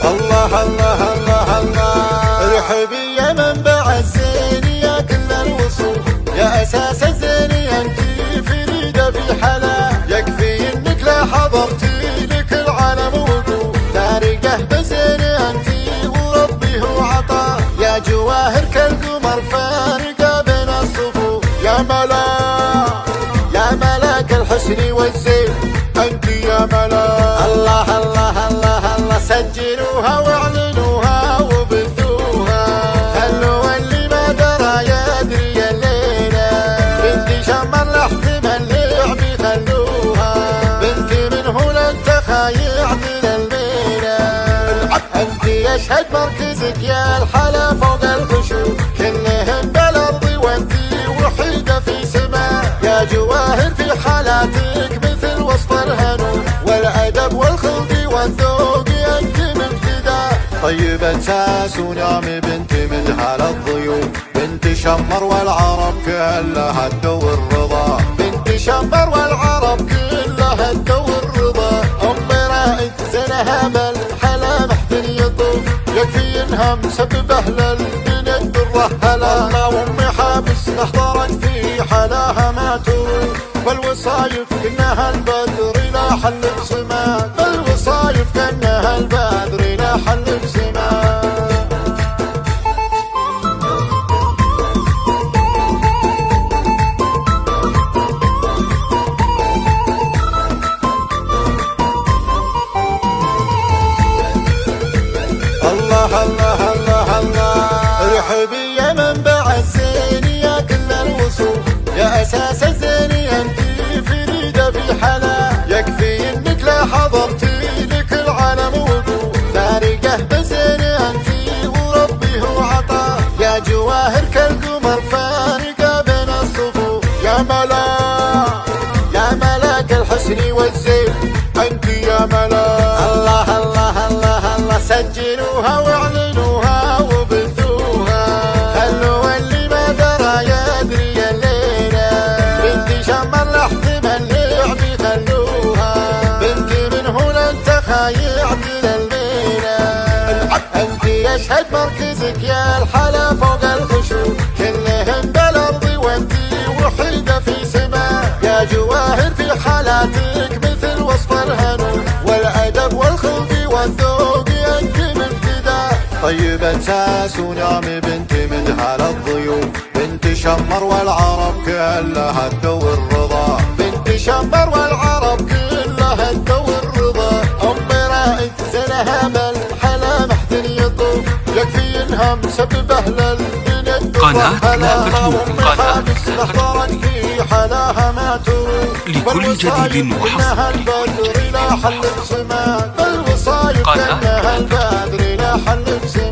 الله الله الله الله. رحبي يا منبع الزين يا كل الوصول، يا اساس الزين انتي فريده في حلا، يكفي انك لا حضرتي لك العالم وقوف، فارقه بزين انتي وربي هو عطا، يا جواهر كالقمر فارقه بين الصفوف، يا ملاك الحسن والزين انتي يا ملاك. الله الله الله الله. سجلوها واعلنوها وبثوها، خلوا اللي ما درى يدري الليله، بنت شمر لاحتمال لعبي خلوها، بنت من هنا التخايع من الميله، انت يشهد مركزك يا الحلا فوق الخشوع، كلهم بالارض وانتي وحيده في سماء، يا جواهر في حالاتك مثل وصف الهنو، والادب والخلق والذوق انت مبتدا، طيبة ساس ونعم بنت مجهل الضيوف، بنت شمر والعرب كلها الدور رضا، بنت شمر والعرب كلها الدور رضا، ام رائد زينها بالحلا محتن يطوف، يكفي انها مسببه للبنت الرهلا، الله وام حابس احضرت في حلاها ما تروح، والوصايف كانها البدر لا حل بسماء، الوصايف كانها البدر لا حل بسماء. الله الله الله الله. رحبي يا منبع الزين يا كل الوصول، يا اساس الزين انتي فريده في حلا، يكفي انك لا حضرتي لك العالم وقوف، فارقه بزين انتي وربي هو عطا، يا جواهر كالقمر فارقه بين الصفوف، يا ملاك الحسن والزين انتي يا ملاك. الله الله الله الله. سجلوها واعلنوها وبثوها، خلوا اللي ما درى يدري الليله، بنت شمر لاحتمال لعبي خلوها، بنت من هنا التخايع من الميله، انت يشهد مركزك يا الحلا فوق الخشوع، كلهم بالارض وانتي وحيده في سماء، يا جواهر في حالاتك مثل وصف الهنو، والادب والخلق والذوق انت مبتدا، طيبة ساس ونعم بنت مجهل الضيوف، بنت شمر والعرب كلها الدور رضا، بنت شمر والعرب كلها الدور رضا، ام رائد زينها بالحلا محتن يطوف، يكفي انها مسببه للبنت الرهلا، ام حابس احضرت في حلاها ما تروح، لكل جديد وحصري البدر لا حل بسماء، الوصايف كانها البدر لا حل بسماء.